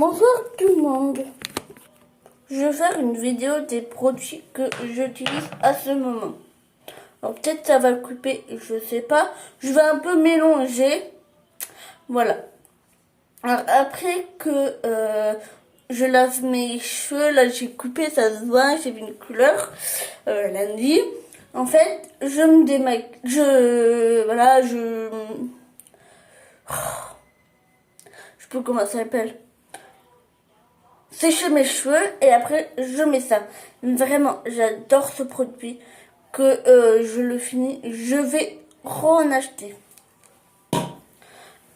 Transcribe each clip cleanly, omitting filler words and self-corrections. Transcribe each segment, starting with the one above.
Bonsoir tout le monde. Je vais faire une vidéo des produits que j'utilise à ce moment. Alors peut-être ça va couper, je sais pas. Je vais un peu mélanger. Voilà. Alors après que je lave mes cheveux, là j'ai coupé, ça se voit, j'ai vu une couleur lundi. En fait, je me démaquille. Voilà, je sais plus comment ça s'appelle. Sécher mes cheveux et après je mets ça. Vraiment, j'adore ce produit. Que je le finis, je vais en acheter.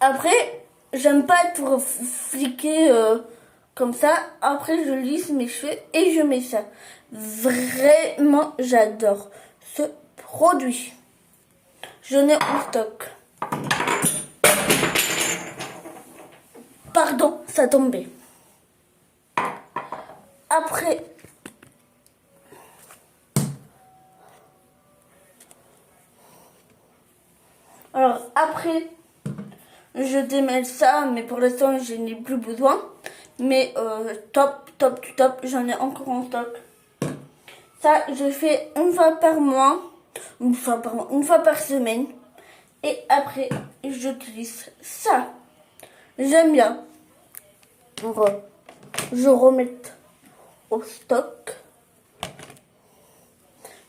Après, j'aime pas être fliqué comme ça. Après, je lisse mes cheveux et je mets ça. Vraiment, j'adore ce produit. J'en ai en stock. Pardon, ça tombait. Après, je démêle ça, mais pour l'instant, je n'ai plus besoin. Mais top, j'en ai encore en stock. Ça, je fais une fois par mois, une fois par semaine. Et après, j'utilise ça. J'aime bien. Je remets au stock.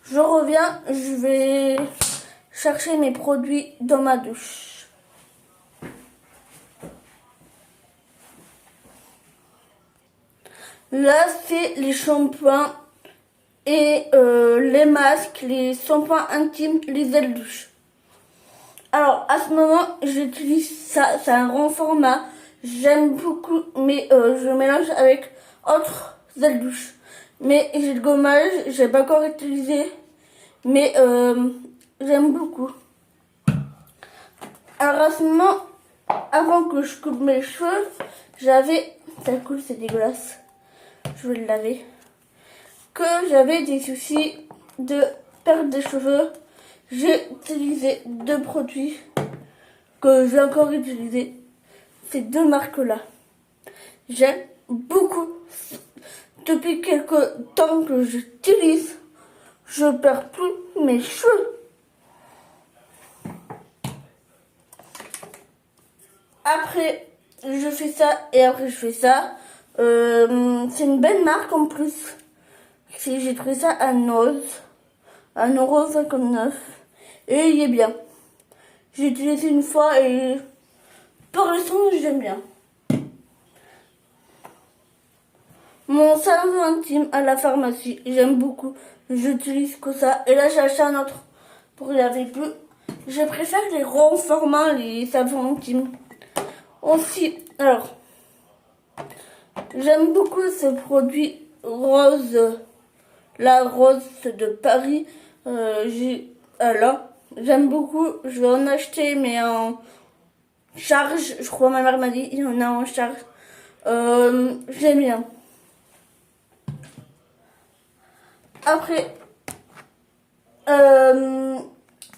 Je reviens, je vais chercher mes produits dans ma douche. Là, c'est les shampoings et les masques, les shampoings intimes, les gels douche. Alors, à ce moment, j'utilise ça. C'est un grand format. J'aime beaucoup, mais je mélange avec autres gels douche. Mais j'ai le gommage, j'ai pas encore utilisé, mais j'aime beaucoup. Alors, à ce moment, avant que je coupe mes cheveux, j'avais... Ça coule, c'est dégueulasse. Je vais le laver. Que j'avais des soucis de perte de cheveux. J'ai utilisé deux produits que j'ai encore utilisés. Ces deux marques-là. J'aime beaucoup. Depuis quelques temps que j'utilise, je perds plus mes cheveux. Après, je fais ça et après je fais ça. C'est une belle marque en plus. J'ai trouvé ça à Noz. À 1,59 €. Et il est bien. J'ai utilisé une fois et pour l'instant j'aime bien. Mon savon intime à la pharmacie, j'aime beaucoup. J'utilise que ça. Et là j'ai acheté un autre pour laver plus. Je préfère les grands formats, les savons intimes. Aussi, alors, j'aime beaucoup ce produit rose. La rose de Paris. Alors, j'aime beaucoup. Je vais en acheter, mais en charge. Je crois ma mère m'a dit, il y en a en charge. J'aime bien. Après,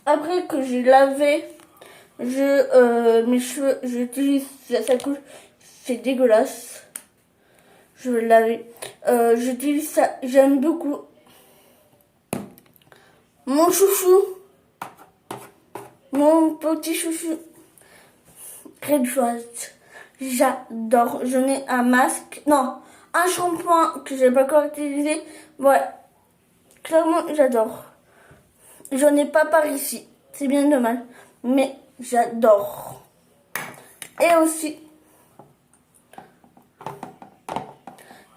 après que j'ai lavé, mes cheveux, j'utilise ça coule, c'est dégueulasse. Je vais le laver. J'utilise ça, j'aime beaucoup. Mon chouchou, mon petit chouchou, Red Rose, j'adore. Je mets un masque, non, un shampoing que j'ai pas encore utilisé. Voilà, clairement j'adore. J'en ai pas par ici, c'est bien dommage, mais j'adore. Et aussi,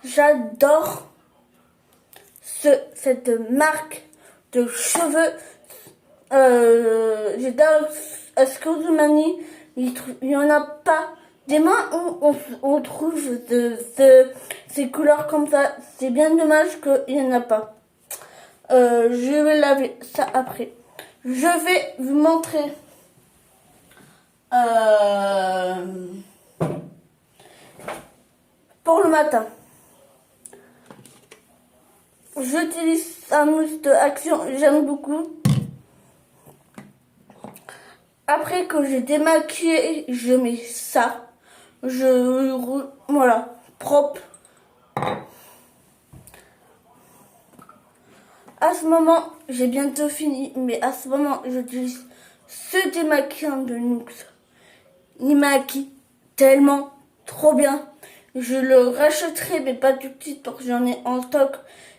j'adore cette marque de cheveux. J'adore Ascosumani. Il y en a pas. Des mains où on trouve ces couleurs comme ça. C'est bien dommage qu'il n'y en a pas. Je vais laver ça après. Je vais vous montrer pour le matin. J'utilise un mousse de Action, j'aime beaucoup. Après que j'ai démaquillé, je mets ça. Voilà. propre. À ce moment, j'ai bientôt fini, mais à ce moment, j'utilise ce démaquillant de NYX. Il maquille tellement trop bien. Je le rachèterai, mais pas tout de suite parce que j'en ai en stock.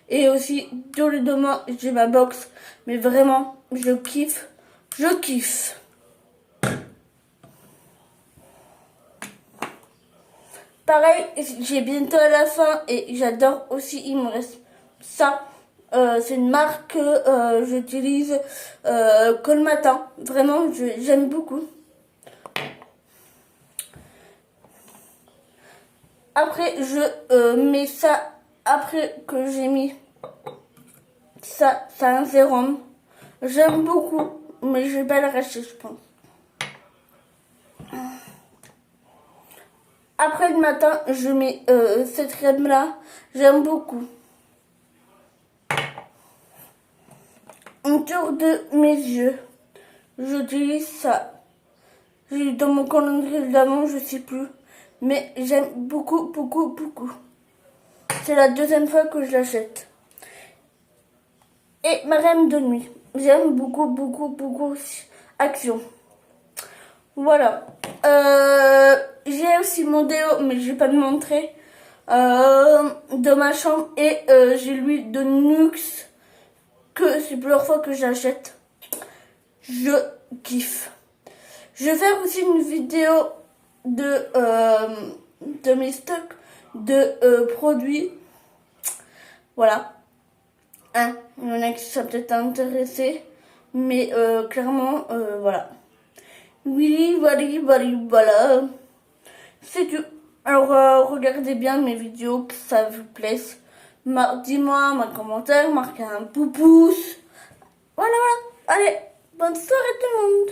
Et aussi, tous les 2 mois, j'ai ma box. Mais vraiment, je kiffe. Je kiffe. Pareil, j'ai bientôt à la fin et j'adore aussi, il me reste ça. C'est une marque que j'utilise que le matin. Vraiment, j'aime beaucoup. Après, je mets ça, après que j'ai mis ça, c'est un sérum. J'aime beaucoup, mais je vais pas le racheter, je pense. Après le matin, je mets cette crème là. J'aime beaucoup. Autour de mes yeux, j'utilise ça. J'ai dans mon calendrier de l'avant, je sais plus. Mais j'aime beaucoup, beaucoup, beaucoup. C'est la 2e fois que je l'achète. Et ma crème de nuit. J'aime beaucoup, beaucoup, beaucoup aussi. Action. Voilà. J'ai aussi mon déo, mais je vais pas le montrer. Dans ma chambre. Et j'ai l'huile de NYX. Que c'est plusieurs fois que j'achète. Je kiffe. Je vais faire aussi une vidéo de mes stocks de produits. Voilà. Hein, il y en a qui sont peut-être intéressés. Mais clairement, voilà. Oui, voilà. C'est tout. Alors, regardez bien mes vidéos, que ça vous plaise. Dis-moi un commentaire, marquez un pouce. Voilà, voilà. Allez, bonne soirée tout le monde.